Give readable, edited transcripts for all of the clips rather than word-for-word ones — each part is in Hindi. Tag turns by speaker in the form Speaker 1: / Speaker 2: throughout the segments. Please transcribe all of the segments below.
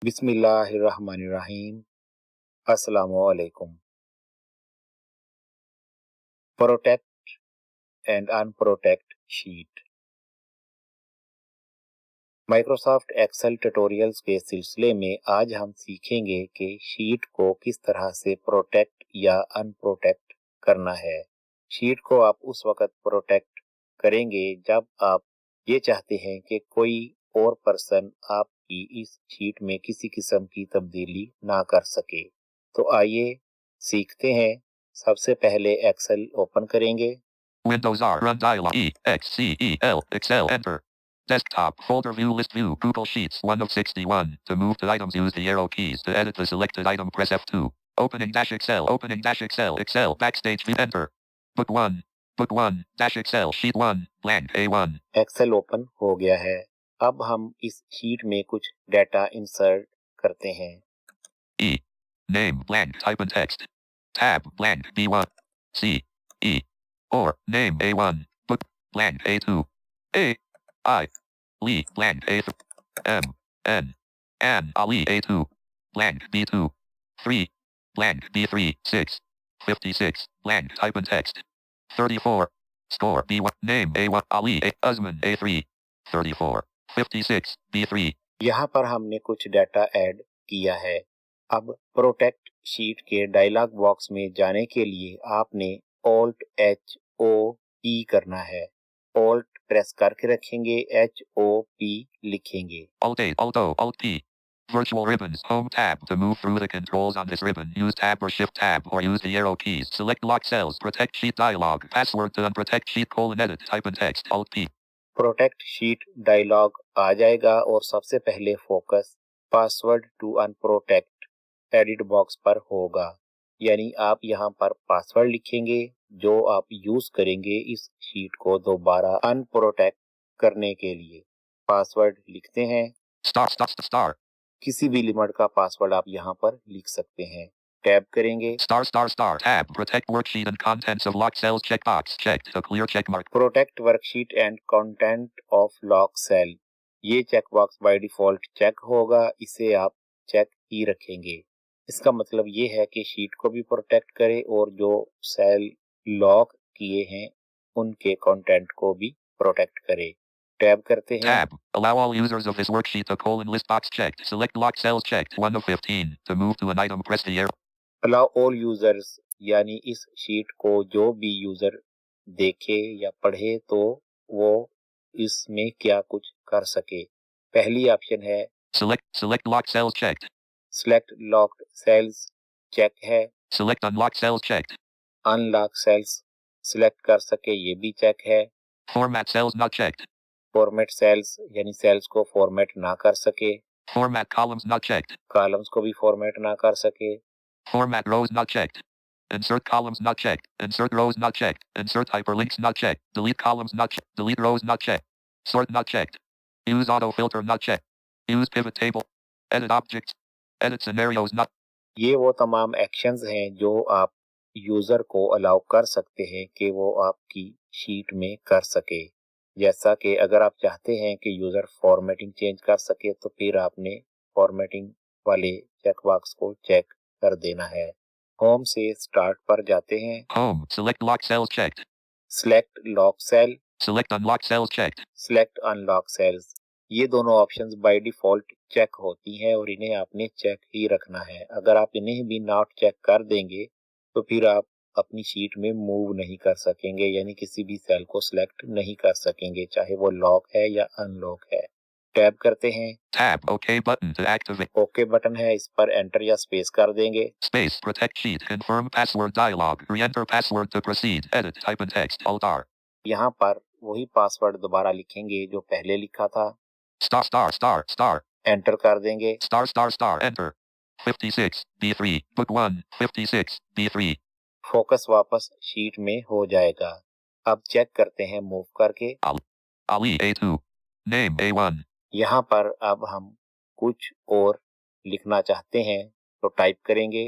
Speaker 1: बिस्मिल्लाहिर्रहमानिर्रहीम। अस्सलामुअलैकुम। Protect and unprotect sheet. Microsoft Excel tutorials के सिलसिले में आज हम सीखेंगे कि शीट को किस तरह से प्रोटेक्ट या अनप्रोटेक्ट करना है। शीट को आप उस वक्त प्रोटेक्ट करेंगे जब आप ये चाहते हैं कि कोई और पर्सन आपकी इस शीट में किसी किस्म की तब्दीली ना कर सके। तो आइए सीखते हैं। सबसे पहले एक्सेल ओपन करेंगे।
Speaker 2: Windows R Run Dialog E X C E L Excel Enter. Desktop Folder View List View Google Sheets 1 of 61. To move to items, use the arrow keys. To edit the selected item, press F2. Opening dash Excel Excel Backstage View Enter. Book 1 dash Excel Sheet 1 blank A1.
Speaker 1: Excel open हो गया है। अब हम इस शीट में कुछ डेटा इंसर्ट करते हैं।
Speaker 2: E name blank type and text. Tab blank B1 C E or name A1 book blank A2 A I Lee blank A3 M N Ann Ali A2 blank B2 3 blank B3 6 56 blank type and text 34 score B1 name A1 Ali A Usman A3 34 56 B3।
Speaker 1: यहाँ पर हमने कुछ डाटा ऐड किया है। अब प्रोटेक्ट शीट के डायलॉग बॉक्स में जाने के लिए आपने ऑल्ट एच ओ पी करना है। ऑल्ट प्रेस करके रखेंगे, एच ओ पी लिखेंगे।
Speaker 2: Alt A, Alt O, Alt P. Virtual ribbons. Home tab. To move through the controls on this ribbon, use tab or shift tab or use the arrow keys. Select lock cells. Protect sheet dialog. Password to unprotect sheet :edit. Type in text. Alt P.
Speaker 1: Protect sheet dialog आ जाएगा और सबसे पहले focus password to unprotect edit box पर होगा। यानी आप यहाँ पर पासवर्ड लिखेंगे जो आप यूज करेंगे इस शीट को दोबारा अनप्रोटेक्ट करने के लिए। पासवर्ड लिखते हैं।
Speaker 2: Star.
Speaker 1: किसी भी लिमिट का पासवर्ड आप यहाँ पर लिख सकते हैं। टैब करेंगे।
Speaker 2: Star. Tab. Protect worksheet and contents of locked cells. Checkbox checked. A clear check mark.
Speaker 1: Protect worksheet and content of lock cell. ये चेकबॉक्स बाय डिफॉल्ट चेक होगा, इसे आप चेक ही रखेंगे। इसका मतलब ये है कि शीट को भी प्रोटेक्ट करे और जो सेल लॉक किए हैं उनके कंटेंट को भी प्रोटेक्ट करे। टैब करते हैं।
Speaker 2: Tab. Allow all users of this worksheet a list box checked. Select locked cells checked 1 of 15. To move to an item, press the arrow.
Speaker 1: Allow all users यानी इस शीट को जो भी यूजर देखे या पढ़े तो वो इसमें क्या कुछ कर सके। पहली ऑप्शन है
Speaker 2: Select locked cells checked.
Speaker 1: Select locked cells check है।
Speaker 2: Select unlocked cells checked.
Speaker 1: Unlock cells select कर सके ये भी चेक है।
Speaker 2: Format cells not checked.
Speaker 1: Format cells यानी सेल्स को फॉर्मेट ना कर सके।
Speaker 2: Format columns not checked.
Speaker 1: Columns को भी फॉर्मेट ना कर सके।
Speaker 2: Format rows not checked. Insert columns not checked. Insert rows not checked. Insert hyperlinks not checked. Delete columns not checked. Delete rows not checked. Sort not checked. Use autofilter not checked. Use pivot table. Edit objects. Edit scenarios not.
Speaker 1: ये वो तमाम एक्शंस हैं जो आप यूजर को अलाउ कर सकते हैं कि वो आपकी शीट में कर सके। जैसा कि अगर आप चाहते हैं कि यूजर फॉर्मेटिंग चेंज कर सके तो फिर आपने फॉर्मेटिंग वाले चेकबॉक्स को चेक कर देना है। होम से स्टार्ट पर जाते हैं।
Speaker 2: Home. Select lock cells checked.
Speaker 1: Select lock cell,
Speaker 2: Select unlocked cells checked.
Speaker 1: Select unlock cells. ये दोनों ऑप्शंस बाय डिफॉल्ट चेक होती हैं और इन्हें आपने चेक ही रखना है। अगर आप इन्हें भी नॉट चेक कर देंगे तो फिर आप अपनी शीट में मूव नहीं कर सकेंगे, यानी किसी भी सेल को सिलेक्ट नहीं कर सकेंगे, चाहे वो लॉक है या अनलॉक है। टैब करते हैं।
Speaker 2: Tab. OK button to activate.
Speaker 1: Okay button है, इस पर एंटर या स्पेस कर देंगे।
Speaker 2: Space. Protect sheet. Confirm password dialog. Re-enter password to proceed. Edit. Type in text. Alt R.
Speaker 1: यहाँ पर वही पासवर्ड दोबारा लिखेंगे जो पहले लिखा था।
Speaker 2: Star.
Speaker 1: एंटर कर देंगे।
Speaker 2: Star. Enter. 56 B3. Book 1 56 B3.
Speaker 1: Focus वापस शीट में हो जाएगा। अब चेक करते हैं मूव करके।
Speaker 2: Ali A2. Name A1.
Speaker 1: यहाँ पर अब हम कुछ और लिखना चाहते हैं तो टाइप करेंगे।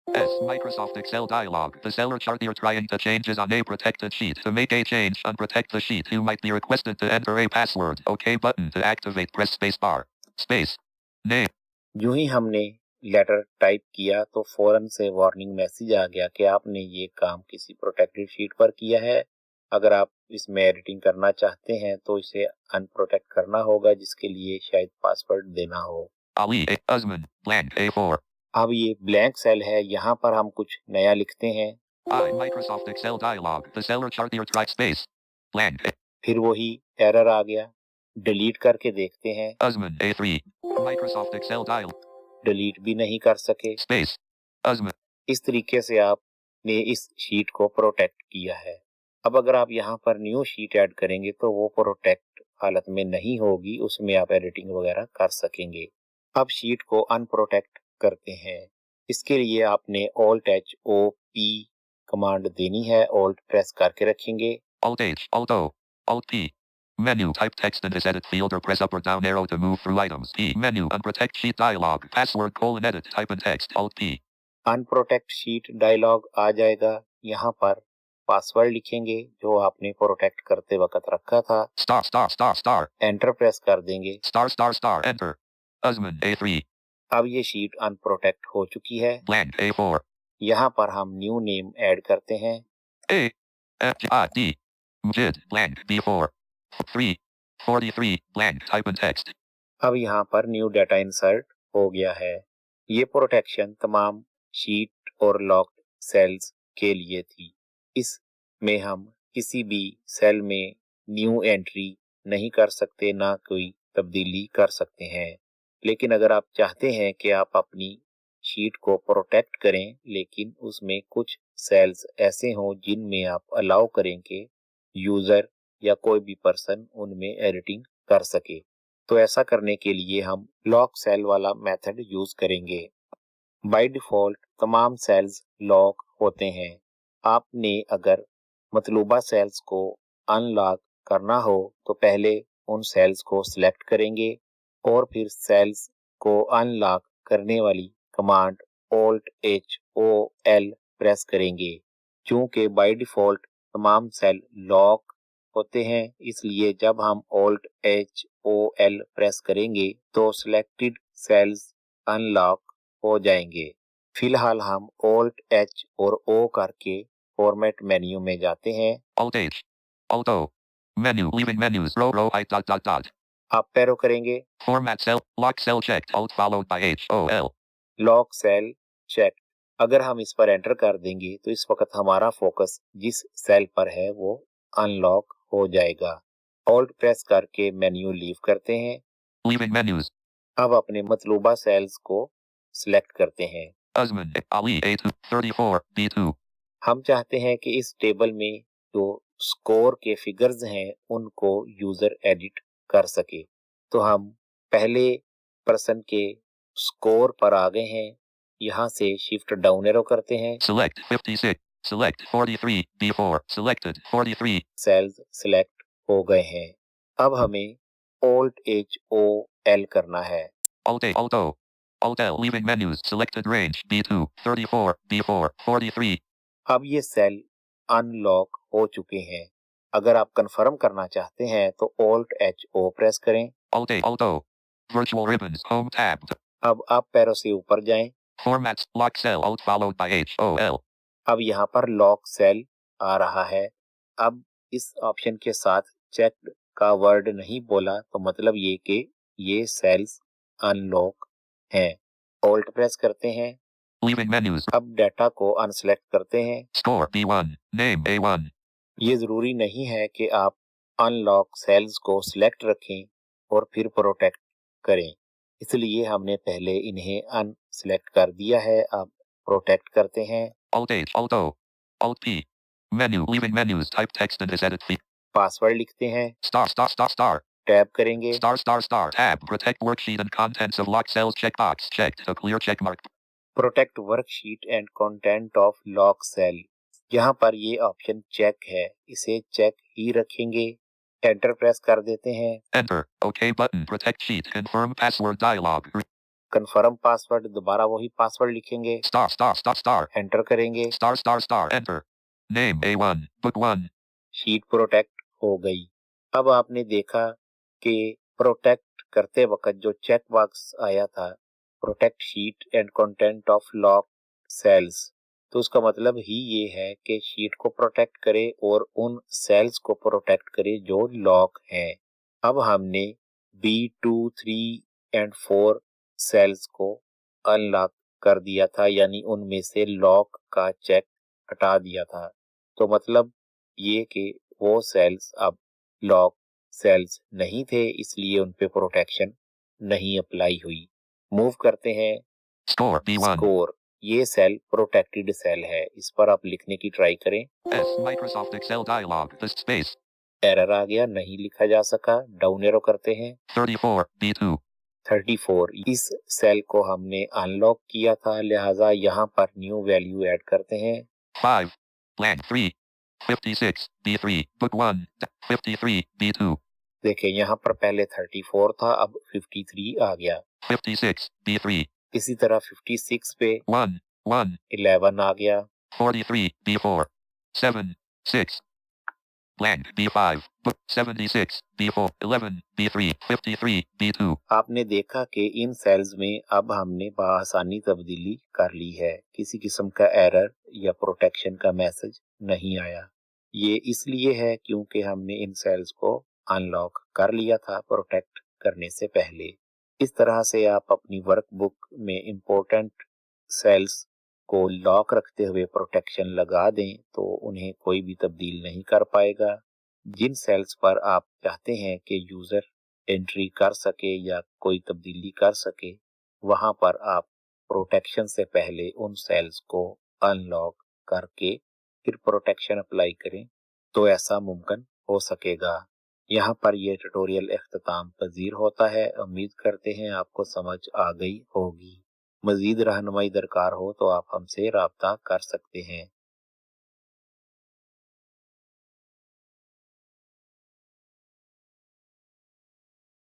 Speaker 2: S. Microsoft Excel dialog. The seller chart you're trying to change is on a protected sheet. To make a change, unprotect the sheet. You might be requested to enter a password. OK button to activate. Press space bar. Space. Name.
Speaker 1: यूं ही हमने लेटर टाइप किया तो फौरन से वार्निंग मैसेज आ गया कि आपने ये काम किसी प्रोटेक्टेड शीट पर किया है। अगर आप इसमें एडिटिंग करना चाहते हैं तो इसे अनप्रोटेक्ट करना होगा, जिसके लिए शायद पासवर्ड देना हो।
Speaker 2: Ali Usman, blank A4.
Speaker 1: अब ये ब्लैंक सेल है, यहाँ पर हम कुछ नया लिखते हैं।
Speaker 2: I Microsoft Excel dialog. The seller chart your track space. Blank.
Speaker 1: फिर वही एरर आ गया। डिलीट करके देखते हैं।
Speaker 2: Usman A3. Microsoft Excel dialog.
Speaker 1: Delete भी नहीं कर सके।
Speaker 2: Space. Usman.
Speaker 1: इस तरीके से आपने इस शीट को प्रोटेक्ट किया है। अब अगर आप यहाँ पर न्यू शीट ऐड करेंगे तो वो प्रोटेक्ट हालत में नहीं होगी, उसमें आप एडिटिंग वगैरह कर सकेंगे। अब शीट को अनप्रोटेक्ट करते हैं। इसके लिए आपने Alt+H+O+P कमांड देनी है। ऑल्ट प्रेस करके रखेंगे।
Speaker 2: Alt H. Alt O. Alt P. Menu type text in this edit field or press up or down arrow to move through items. P. Menu unprotect sheet dialog. Password colon edit type in text. Alt P.
Speaker 1: Unprotect sheet dialog आ जाएगा। यहाँ पर पासवर्ड लिखेंगे जो आपने प्रोटेक्ट करते वक्त रखा था।
Speaker 2: Star star star star.
Speaker 1: Enter press कर देंगे।
Speaker 2: Star star star. Enter. Usman A3.
Speaker 1: अब ये शीट अनप्रोटेक्ट हो चुकी है।
Speaker 2: Blank A4.
Speaker 1: यहाँ पर हम न्यू नेम ऐड करते हैं।
Speaker 2: A. F. I. D. Mjid. Blank B4. 3. 43. Blank type in text.
Speaker 1: अब यहाँ पर न्यू डाटा इंसर्ट हो गया है। ये प्रोटेक्शन तमाम शीट और लॉक्ड सेल्स के लिए थी। इसमें हम किसी भी सेल में न्यू एंट्री नहीं कर सकते, ना कोई तब्दीली कर सकते हैं। लेकिन अगर आप चाहते हैं कि आप अपनी शीट को प्रोटेक्ट करें, लेकिन उसमें कुछ सेल्स ऐसे हों जिनमें आप अलाउ करें कि यूजर या कोई भी पर्सन उनमें एडिटिंग कर सके, तो ऐसा करने के लिए हम लॉक सेल वाला मेथड यूज करेंगे। बाय डिफॉल्ट तमाम सेल्स लॉक होते हैं। आपने अगर मतलूबा सेल्स को अनलॉक करना हो तो पहले उन सेल्स को सिलेक्ट करेंगे और फिर सेल्स को अनलॉक करने वाली कमांड Alt+H+O+L प्रेस करेंगे। चूंकि बाय डिफॉल्ट तमाम सेल लॉक होते हैं, इसलिए जब हम Alt+H+O+L प्रेस करेंगे तो सिलेक्टेड सेल्स अनलॉक हो जाएंगे। फिलहाल हम Alt+H और O करके फॉर्मेट मेन्यू में जाते हैं।
Speaker 2: Alt H. Alt O. Menu. Leaving menus. Row I dot dot dot.
Speaker 1: Up arrow करेंगे।
Speaker 2: Format cell. Lock cell checked. Alt followed by H. O. L.
Speaker 1: Lock cell check. अगर हम इस पर एंटर कर देंगे तो इस वक्त हमारा फोकस जिस सेल पर है वो अनलॉक हो जाएगा। ऑल्ट प्रेस करके मेन्यू लीव करते हैं।
Speaker 2: Leaving menus.
Speaker 1: अब अपने मतलूबा सेल्स को सिलेक्ट करते हैं।
Speaker 2: Usman. Ali A2. 34. B2.
Speaker 1: हम चाहते हैं कि इस टेबल में जो स्कोर के फिगर्स हैं उनको यूजर एडिट कर सके, तो हम पहले पर्सन के स्कोर पर आ गए हैं। यहाँ से शिफ्ट डाउन एरो करते हैं।
Speaker 2: Select 56. Select 43. B4. Selected 43.
Speaker 1: Cells select हो गए हैं। अब हमें Alt+H+O+L करना है।
Speaker 2: Alt A. Alt O. Alt L. Leaving menus. Selected range. B2. 34. B4. 43.
Speaker 1: अब ये सेल अनलॉक हो चुके हैं। अगर आप कंफर्म करना चाहते हैं तो Alt+H+O प्रेस करें।
Speaker 2: Alt A. Alt O. Virtual ribbons. Home tab.
Speaker 1: अब आप पैरों से ऊपर जाएं।
Speaker 2: Formats. Lock cell. Alt followed by H. O. L.
Speaker 1: अब यहाँ पर लॉक सेल आ रहा है। अब इस ऑप्शन के साथ चेक का वर्ड नहीं बोला तो मतलब ये कि ये सेल्स अनलॉक हैं। ऑल्ट प्रेस करते हैं।
Speaker 2: Leaving menus.
Speaker 1: अब डाटा को अनसेलेक्ट करते हैं।
Speaker 2: Score B1. Name A1.
Speaker 1: ये जरूरी नहीं है कि आप अनलॉक सेल्स को सिलेक्ट रखें और फिर प्रोटेक्ट करें, इसलिए हमने पहले इन्हें अनसेलेक्ट कर दिया है। अब प्रोटेक्ट करते हैं।
Speaker 2: Alt H. Alt O. Alt P. Menu. Leaving menus. Type text in this edit field.
Speaker 1: Password लिखते हैं।
Speaker 2: Star star star star.
Speaker 1: Tab करेंगे।
Speaker 2: Star star star. Tab. Protect worksheet and contents of locked cells checkbox. Checked. A clear check mark.
Speaker 1: Protect worksheet and content of lock cell. यहाँ पर ये ऑप्शन चेक है, इसे चेक ही रखेंगे। एंटर प्रेस कर देते हैं।
Speaker 2: Enter. OK button. Protect sheet. Confirm password dialog.
Speaker 1: Confirm password, दोबारा वही पासवर्ड लिखेंगे।
Speaker 2: Star star star star.
Speaker 1: Enter करेंगे।
Speaker 2: Star star star. Enter. Name A1. Book 1.
Speaker 1: Sheet protect हो गई। अब आपने देखा कि प्रोटेक्ट करते वक्त जो चेक बॉक्स आया था protect sheet and content of lock cells, तो उसका मतलब ही ये है कि शीट को प्रोटेक्ट करे और उन सेल्स को प्रोटेक्ट करे जो लॉक हैं। अब हमने B2, 3 एंड 4 सेल्स को अनलॉक कर दिया था, यानी उनमें से लॉक का चेक हटा दिया था। तो मतलब ये कि वो सेल्स अब लॉक सेल्स नहीं थे, इसलिए उन पे प्रोटेक्शन नहीं अप्लाई हुई। मूव करते हैं
Speaker 2: Score B1.
Speaker 1: स्कोर। ये सेल प्रोटेक्टेड सेल है, इस पर आप लिखने की ट्राई करें।
Speaker 2: S. Microsoft Excel dialog. List space.
Speaker 1: Error आ गया, नहीं लिखा जा सका। डाउन एरो करते हैं।
Speaker 2: 34 B2.
Speaker 1: 34, इस सेल को हमने अनलॉक किया था, लिहाजा यहाँ पर न्यू वैल्यू ऐड करते हैं।
Speaker 2: 5 blank 3 56 B3 book 1 53 B2
Speaker 1: देखें यहाँ पर पहले 34 था, अब 53 आ गया।
Speaker 2: 56 B3
Speaker 1: इसी तरह 56 पे
Speaker 2: 1 1
Speaker 1: 11 आ गया।
Speaker 2: 43 B4 7 6 blank B5 book 76 B4 11 B3 53 B2
Speaker 1: आपने देखा कि इन सेल्स में अब हमने बआसानी तब्दीली कर ली है, किसी किस्म का एरर या प्रोटेक्शन का मैसेज नहीं आया। ये इसलिए है क्योंकि हमने इन सेल्स को अनलॉक कर लिया था प्रोटेक्ट करने से पहले। इस तरह से आप अपनी वर्कबुक में इम्पोर्टेंट सेल्स को लॉक रखते हुए प्रोटेक्शन लगा दें तो उन्हें कोई भी तब्दील नहीं कर पाएगा। जिन सेल्स पर आप चाहते हैं कि यूजर एंट्री कर सके या कोई तब्दीली कर सके, वहां पर आप प्रोटेक्शन से पहले उन सेल्स को अनलॉक करके फिर प्रोटेक्शन अप्लाई करें तो ऐसा मुमकिन हो सकेगा। यहाँ पर यह ट्यूटोरियल इख्तिताम पजीर होता है। उम्मीद करते हैं आपको समझ आ गई होगी। मजीद रहनुमाई दरकार हो तो आप हमसे राब्ता कर सकते हैं।